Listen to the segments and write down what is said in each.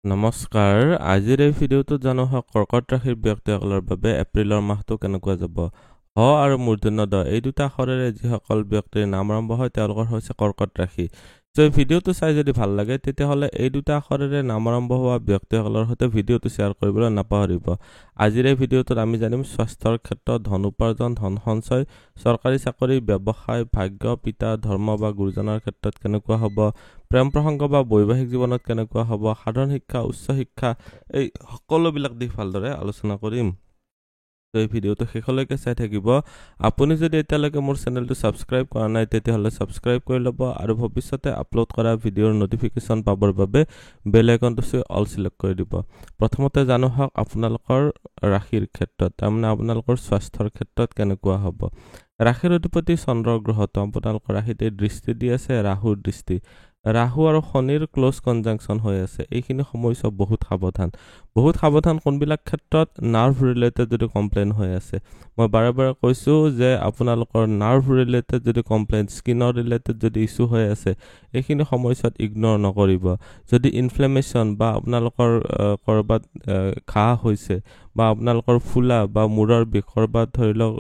নমস্কাৰ আজিৰ এই ভিডিঅ'টোত জানো কৰ্কট ৰাশিৰ ব্যক্তিসকলৰ বাবে এপ্ৰিলৰ মাহটো কেনেকুৱা যাব হ আৰু মূৰ্ধন্য ড এই দুটা আখৰেৰে যিসকল ব্যক্তিৰ নাম আৰম্ভ হয় তেওঁলোকৰ হৈছে কৰ্কট ৰাশি এই ভিডিঅ'টো চাই যদি ভাল লাগে তেতিয়াহ'লে এই দুটা আখৰেৰে নাম আৰম্ভ হোৱা ব্যক্তিসকলৰ সৈতে ভিডিঅ'টো শ্বেয়াৰ কৰিবলৈ নাপাহৰিব আজিৰ এই ভিডিঅ'টোত আমি জানিম স্বাস্থ্যৰ ক্ষেত্ৰত ধন উপাৰ্জন ধন সঞ্চয় চৰকাৰী চাকৰি ব্যৱসায় ভাগ্য পিতা ধৰ্ম বা গুৰুজনৰ ক্ষেত্ৰত কেনেকুৱা হ'ব প্ৰেম প্ৰসংগ বা বৈবাহিক জীৱনত কেনেকুৱা হ'ব সাধাৰণ শিক্ষা উচ্চ শিক্ষা এই সকলোবিলাক দিশ ভালদৰে আলোচনা কৰিম এই ভিডিঅ'টো শেষলৈকে চাই থাকিব আপুনি যদি এতিয়ালৈকে মোৰ চেনেলটো সাবস্ক্ৰাইব কৰা নাই তেতিয়াহ'লে সাবস্ক্ৰাইব কৰি ল'ব আৰু ভৱিষ্যতে আপলোড কৰা ভিডিঅ'ৰ নটিফিকেশ্যন পাবৰ বাবে বেল আইকনটো চুই অল সিলেক্ট কৰি দিব প্ৰথমতে জানো হওক আপোনালোকৰ ৰাশিৰ ক্ষেত্ৰত তাৰমানে আপোনালোকৰ স্বাস্থ্যৰ ক্ষেত্ৰত কেনেকুৱা হ'ব ৰাশিৰ অধিপতি চন্দ্ৰ গ্ৰহটো আপোনালোকৰ ৰাশিতে দৃষ্টি দি আছে ৰাহুৰ দৃষ্টি ৰাহু আৰু শনিৰ ক্লোজ কনজাংশন হৈ আছে এইখিনি সময়ছোৱা বহুত সাৱধান কোনবিলাক ক্ষেত্ৰত নাৰ্ভ ৰিলেটেড যদি কমপ্লেইন হৈ আছে মই বাৰে বাৰে কৈছোঁ যে আপোনালোকৰ নাৰ্ভ ৰিলেটেড যদি কমপ্লেইন স্কিনৰ ৰিলেটেড যদি ইছ্যু হৈ আছে এইখিনি সময়ছোৱাত ইগনৰ নকৰিব যদি ইনফ্লেমেশ্যন বা আপোনালোকৰ ক'ৰবাত ঘাঁ হৈছে বা আপোনালোকৰ ফুলা বা মূৰৰ বিষ ক'ৰবাত ধৰি লওক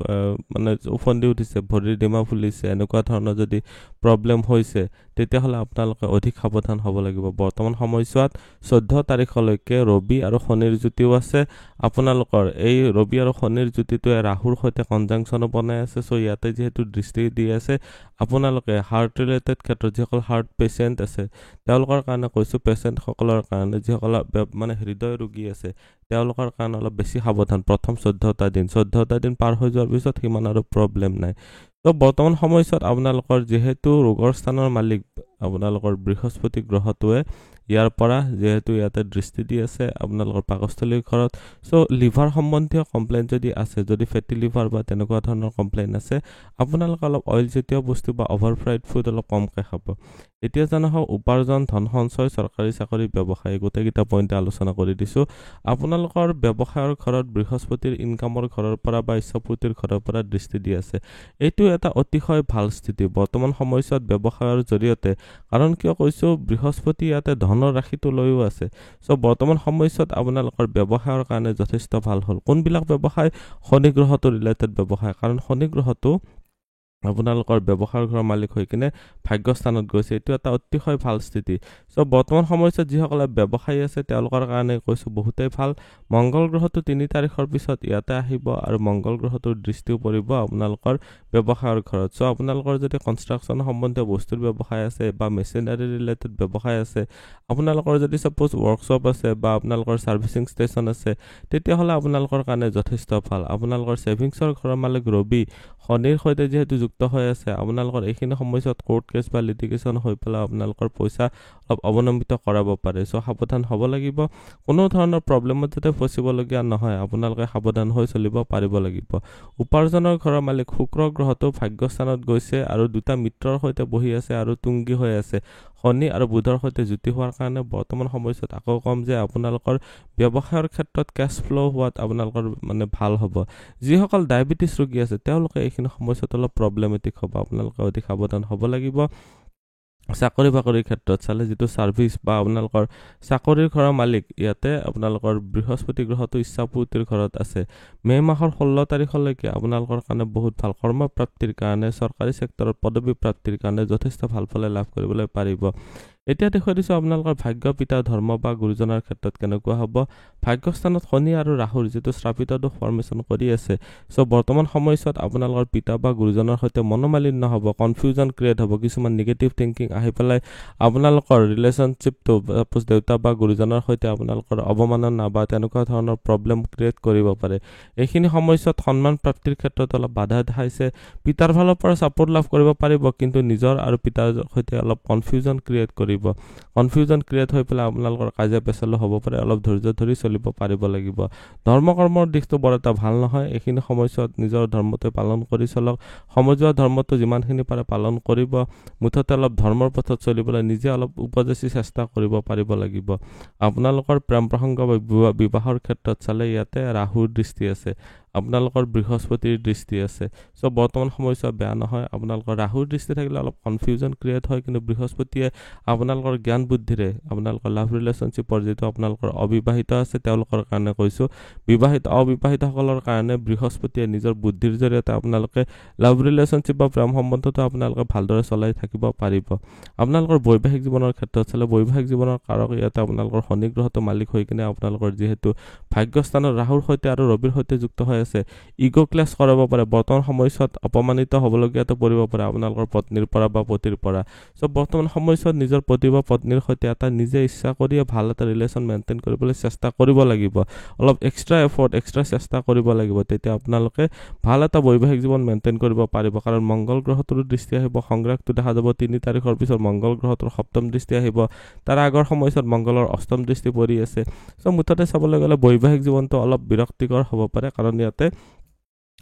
মানে উফন্দি উঠিছে ভৰিৰ ডিমা ফুলিছে এনেকুৱা ধৰণৰ যদি প্ৰব্লেম হৈছে তেতিয়াহ'লে আপোনালোকে অধিক সাৱধান হ'ব লাগিব বৰ্তমান সময়ছোৱাত 14 তাৰিখলৈকে ৰবি আৰু শনিৰ যুতিও আছে আপোনালোকৰ এই ৰবি আৰু শনিৰ যুতিটোৱে ৰাহুৰ সৈতে কনজাংশনো বনাই আছে সো ইয়াতে যেহেতু দৃষ্টি দি আছে আপোনালোকে হাৰ্ট ৰিলেটেড ক্ষেত্ৰত যিসকল হাৰ্ট পেচেণ্ট আছে তেওঁলোকৰ কাৰণে কৈছোঁ পেচেণ্টসকলৰ কাৰণে যিসকল মানে হৃদয় ৰোগী আছে তেওঁলোকৰ কাৰণে অলপ বেছি সাৱধান প্ৰথম 14টা দিন পাৰ হৈ যোৱাৰ পিছত সিমান আৰু প্ৰব্লেম নাই তো বৰ্তমান সময়ছোৱাত আপোনালোকৰ যেহেতু ৰোগৰ স্থানৰ মালিক আপোনালোকৰ বৃহস্পতি গ্ৰহটোৱে ইয়াৰ পৰা যেহেতু ইয়াতে দৃষ্টি দি আছে আপোনালোকৰ পাকস্থলীৰ ঘৰত সো লিভাৰ সম্বন্ধীয় কমপ্লেইন যদি আছে যদি ফেটি লিভাৰ বা তেনেকুৱা ধৰণৰ কমপ্লেইন আছে আপোনালোকে অলপ অইল জাতীয় বস্তু বা অভাৰ ফ্ৰাইড ফুড অলপ কমকৈ খাব এতিয়া জানা হওক উপাৰ্জন ধন সঞ্চয় চৰকাৰী চাকৰি ব্যৱসায় গোটেইকেইটা পইণ্টে আলোচনা কৰি দিছোঁ আপোনালোকৰ ব্যৱসায়ৰ ঘৰত বৃহস্পতিৰ ইনকামৰ ঘৰৰ পৰা বা ইচ্ছাপূৰ্তিৰ ঘৰৰ পৰা দৃষ্টি দি আছে এইটো এটা অতিশয় ভাল স্থিতি বৰ্তমান সময়ছোৱাত ব্যৱসায়ৰ জৰিয়তে কাৰণ কিয় কৈছোঁ বৃহস্পতি ইয়াতে ধনৰ ৰাশিটো লৈও আছে সো বৰ্তমান সময়ছোৱাত আপোনালোকৰ ব্যৱসায়ৰ কাৰণে যথেষ্ট ভাল হ'ল কোনবিলাক ব্যৱসায় শনি গ্ৰহটো ৰিলেটেড ব্যৱসায় কাৰণ শনি গ্ৰহটো আপোনালোকৰ ব্যৱসায়ৰ ঘৰৰ মালিক হৈ কিনে ভাগ্যস্থানত গৈছে এইটো এটা অতিশয় ভাল স্থিতি সো বৰ্তমান সময়ছোৱাত যিসকলে ব্যৱসায়ী আছে তেওঁলোকৰ কাৰণে কৈছোঁ বহুতেই ভাল মংগল গ্ৰহটো 3 তাৰিখৰ পিছত ইয়াতে আহিব আৰু মংগল গ্ৰহটোৰ দৃষ্টিও পৰিব আপোনালোকৰ ব্যৱসায়ৰ ঘৰত সো আপোনালোকৰ যদি কনষ্ট্ৰাকশ্যন সম্বন্ধীয় বস্তুৰ ব্যৱসায় আছে বা মেচিনাৰী ৰিলেটেড ব্যৱসায় আছে আপোনালোকৰ যদি সাপোজ ৱৰ্কশ্বপ আছে বা আপোনালোকৰ সাৰ্ভিসিং ষ্টেচন আছে তেতিয়াহ'লে আপোনালোকৰ কাৰণে যথেষ্ট ভাল আপোনালোকৰ সেভিংছৰ ঘৰৰ মালিক ৰবি শনিৰ সৈতে যেহেতু যুক্ত হৈ আছে আপোনালোকৰ এইখিনি সময়ছোৱাত কোৰ্ট কেছ বা লিটিগেশ্যন হৈ পেলাই আপোনালোকৰ পইচা অলপ অৱনমিত কৰাব পাৰে সো সাৱধান হ'ব লাগিব কোনো ধৰণৰ প্ৰব্লেমত যাতে ফচিবলগীয়া নহয় আপোনালোকে সাৱধান হৈ চলিব পাৰিব লাগিব উপাৰ্জনৰ ঘৰৰ মালিক শুক্ৰ গ্ৰহটো ভাগ্যস্থানত গৈছে আৰু দুটা মিত্ৰৰ সৈতে বহি আছে আৰু তুংগী হৈ আছে শনি আৰু বুধৰ সৈতে যুতি হোৱাৰ কাৰণে বৰ্তমান সময়ছোৱাত আকৌ কম যে আপোনালোকৰ ব্যৱসায়ৰ ক্ষেত্ৰত কেছ ফ্লো হোৱাত আপোনালোকৰ মানে ভাল হ'ব যিসকল ডায়েবেটিছ ৰোগী আছে তেওঁলোকে এইখিনি সময়ছোৱাত অলপ প্ৰব্লেমেটিক হ'ব আপোনালোকে অধিক সাৱধান হ'ব লাগিব চাকৰি বাকৰিৰ ক্ষেত্ৰত চালে যিটো সাৰ্ভিস বা আপোনালোকৰ চাকৰিৰ ঘৰৰ মালিক ইয়াতে আপোনালোকৰ বৃহস্পতি গ্ৰহটো ইচ্ছাপূৰ্তিৰ ঘৰত আছে মে মাহৰ 16 তাৰিখলৈকে আপোনালোকৰ কাৰণে বহুত ভাল কৰ্মপ্ৰাপ্তিৰ কাৰণে চৰকাৰী সেক্টৰত পদবী প্ৰাপ্তিৰ কাৰণে যথেষ্ট ভাল ফল লাভ কৰিবলৈ পাৰিব এতিয়া দেখুৱাই দিছোঁ আপোনালোকৰ ভাগ্য পিতা ধৰ্ম বা গুৰুজনৰ ক্ষেত্ৰত কেনেকুৱা হ'ব ভাগ্যস্থানত শনি আৰু ৰাহুৰ যিটো শ্ৰাপিত দোষ ফৰ্মেশ্যন কৰি আছে সো বৰ্তমান সময়ছোৱাত আপোনালোকৰ পিতা বা গুৰুজনৰ সৈতে মনোমালিন্য হ'ব কনফিউজন ক্ৰিয়েট হ'ব কিছুমান নিগেটিভ থিংকিং আহি পেলাই আপোনালোকৰ ৰিলেশ্যনশ্বিপটো সাপোজ দেউতা বা গুৰুজনৰ সৈতে আপোনালোকৰ অৱমাননা বা তেনেকুৱা ধৰণৰ প্ৰব্লেম ক্ৰিয়েট কৰিব পাৰে এইখিনি সময়ছোৱাত সন্মান প্ৰাপ্তিৰ ক্ষেত্ৰত অলপ বাধা দেখাইছে পিতাৰ ফালৰ পৰা ছাপোৰ্ট লাভ কৰিব পাৰিব কিন্তু নিজৰ আৰু পিতাৰ সৈতে অলপ কনফিউজন ক্ৰিয়েট কনফিউজন ক্ৰিয়েট হৈ পেলাই আপোনালোকৰ কাজিয়া পেচালো হ'ব পাৰে অলপ ধৈৰ্য ধৰি চলিব পাৰিব লাগিব ধৰ্ম কৰ্মৰ দিশটো বৰ এটা ভাল নহয় এইখিনি সময়ছোৱাত নিজৰ ধৰ্মটো পালন কৰি চলক সমজুৱা ধৰ্মটো যিমানখিনি পাৰে পালন কৰিব মুঠতে অলপ ধৰ্মৰ পথত চলিবলৈ নিজে অলপ উপদেশী চেষ্টা কৰিব পাৰিব লাগিব আপোনালোকৰ প্ৰেম প্ৰসংগ বা বিবাহৰ ক্ষেত্ৰত চালে ইয়াতে ৰাহুৰ দৃষ্টি আছে আপোনালোকৰ বৃহস্পতিৰ দৃষ্টি আছে। চ' বৰ্তমান সময়ছোৱা বেয়া নহয়। আপোনালোকৰ ৰাহুৰ দৃষ্টি থাকিলে অলপ কনফিউজন ক্ৰিয়েট হয়, কিন্তু বৃহস্পতিয়ে আপোনালোকৰ জ্ঞান বুদ্ধিৰে আপোনালোকৰ লাভ ৰিলেশ্যনশ্বিপৰ যিটো আপোনালোকৰ অবিবাহিত আছে তেওঁলোকৰ কাৰণে কৈছোঁ, অবিবাহিতসকলৰ কাৰণে বৃহস্পতিয়ে নিজৰ বুদ্ধিৰ জৰিয়তে আপোনালোকে লাভ ৰিলেশ্যনশ্বিপ বা প্ৰেম সম্বন্ধটো আপোনালোকে ভালদৰে চলাই থাকিব পাৰিব। আপোনালোকৰ বৈবাহিক জীৱনৰ ক্ষেত্ৰত চালে বৈবাহিক জীৱনৰ কাৰক ইয়াতে আপোনালোকৰ শনি গ্ৰহটো মালিক হৈ কিনে আপোনালোকৰ যিহেতু ভাগ্যস্থানৰ ৰাহুৰ সৈতে আৰু ৰবিৰ সৈতে যুক্ত হৈ আছে, ইগ' ক্লেছ কৰাব পাৰে। বৰ্তমান সময়ছোৱাত অপমানিত হ'বলগীয়াতো পৰিব পাৰে আপোনালোকৰ পত্নীৰ পৰা বা পতিৰ পৰা। চ' বৰ্তমান সময়ছোৱাত নিজৰ পতি বা পত্নীৰ সৈতে এটা নিজে ইচ্ছা কৰিয়ে ভাল এটা ৰিলেশ্যন মেইনটেইন কৰিবলৈ চেষ্টা কৰিব লাগিব। অলপ এক্সট্ৰা এফৰ্ট, এক্সট্ৰা চেষ্টা কৰিব লাগিব, তেতিয়া আপোনালোকে ভাল এটা বৈবাহিক জীৱন মেইনটেইন কৰিব পাৰিব। কাৰণ মংগল গ্ৰহটোৰ দৃষ্টি আহিব, সংগ্ৰাসটো দেখা যাব 3 তাৰিখৰ পিছত মংগল গ্ৰহটোৰ সপ্তম দৃষ্টি আহিব। তাৰ আগৰ সময়ছোৱাত মংগলৰ অষ্টম দৃষ্টি পৰি আছে। চ' মুঠতে চাবলৈ গ'লে বৈবাহিক জীৱনটো অলপ বিৰক্তিকৰ হ'ব পাৰে, কাৰণ ইয়াতে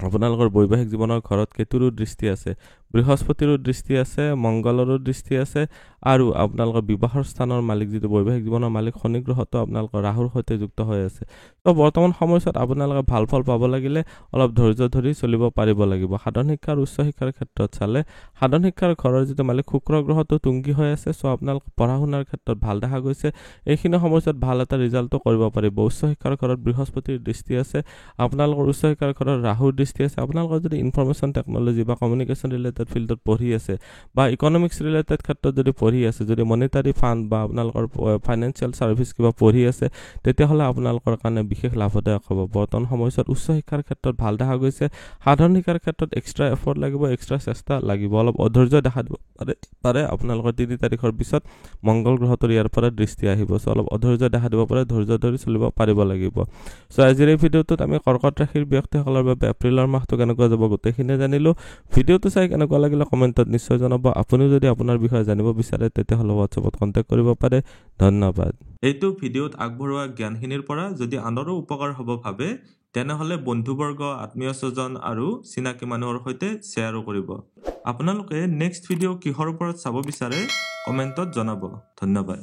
আপোনালোকৰ বৈবাহিক জীৱনৰ ঘৰত কেতুৰো দৃষ্টি আছে, বৃহস্পতিৰো দৃষ্টি আছে, মংগলৰো দৃষ্টি আছে, আৰু আপোনালোকৰ বিবাহৰ স্থানৰ মালিক যিটো বৈবাহিক জীৱনৰ মালিক শনি গ্ৰহটো আপোনালোকৰ ৰাহুৰ সৈতে যুক্ত হৈ আছে। তো বৰ্তমান সময়ছোৱাত আপোনালোকে ভাল ফল পাব লাগিলে অলপ ধৈৰ্য ধৰি চলিব পাৰিব লাগিব। সাধাৰণ শিক্ষা আৰু উচ্চ শিক্ষাৰ ক্ষেত্ৰত চালে সাধাৰণ শিক্ষাৰ ঘৰৰ যিটো মালিক শুক্ৰ গ্ৰহটো তুংগী হৈ আছে। চ' আপোনালোকে পঢ়া শুনাৰ ক্ষেত্ৰত ভাল দেখা গৈছে, এইখিনি সময়ছোৱাত ভাল এটা ৰিজাল্টটো কৰিব পাৰিব। উচ্চ শিক্ষাৰ ঘৰত বৃহস্পতিৰ দৃষ্টি আছে, আপোনালোকৰ উচ্চ শিক্ষাৰ ঘৰত ৰাহুৰ দৃষ্টি আছে। আপোনালোকৰ যদি ইনফৰমেশ্যন টেকন'লজি বা কমিউনিকেশ্যন ৰিলেটেড ফিল্ডত পঢ়ি আছে বা ইকনমিক্স ৰিলেটেড ক্ষেত্ৰত যদি পঢ়ি আছে, যদি মনিটাৰী ফাণ্ড বা আপোনালোকৰ ফাইনেন্সিয়েল ছাৰ্ভিচ কিবা পঢ়ি আছে, তেতিয়াহ'লে আপোনালোকৰ কাৰণে বিশেষ লাভদায়ক হ'ব। বৰ্তমান সময়ছোৱাত উচ্চ শিক্ষাৰ ক্ষেত্ৰত ভাল দেখা গৈছে। সাধাৰণ শিক্ষাৰ ক্ষেত্ৰত এক্সট্ৰা এফৰ্ট লাগিব, এক্সট্ৰা চেষ্টা লাগিব, অলপ অধৈৰ্য দেখা দিব পাৰে। আপোনালোকৰ 3 তাৰিখৰ পিছত মংগল গ্ৰহটোৰ ইয়াৰ পৰা দৃষ্টি আহিব। চ' অলপ অধৈৰ্য দেখা দিব পাৰে, ধৈৰ্য ধৰি চলিব পাৰিব লাগিব। চ' আজিৰ এই ভিডিঅ'টোত আমি কৰ্কট ৰাশিৰ ব্যক্তিসকলৰ বাবে এপ্ৰিলৰ মাহটো কেনেকুৱা যাব গোটেইখিনি জানিলোঁ। ভিডিঅ'টো চাই কেনেকুৱা লাগিলে কমেণ্টত নিশ্চয় জনাব। আপুনিও যদি আপোনাৰ বিষয়ে জানিব বিচাৰে তেতিয়াহ'লে হোৱাটছএপত কণ্টেক্ট কৰিব পাৰে। ধন্যবাদ। এইটো ভিডিঅ'ত আগবঢ়োৱা জ্ঞানখিনিৰ পৰা যদি আনৰো উপকাৰ হ'ব ভাবে, তেনেহ'লে বন্ধুবৰ্গ, আত্মীয় স্বজন আৰু চিনাকি মানুহৰ সৈতে শ্বেয়াৰো কৰিব। আপোনালোকে নেক্সট ভিডিঅ' কিহৰ ওপৰত চাব বিচাৰে কমেণ্টত জনাব। ধন্যবাদ।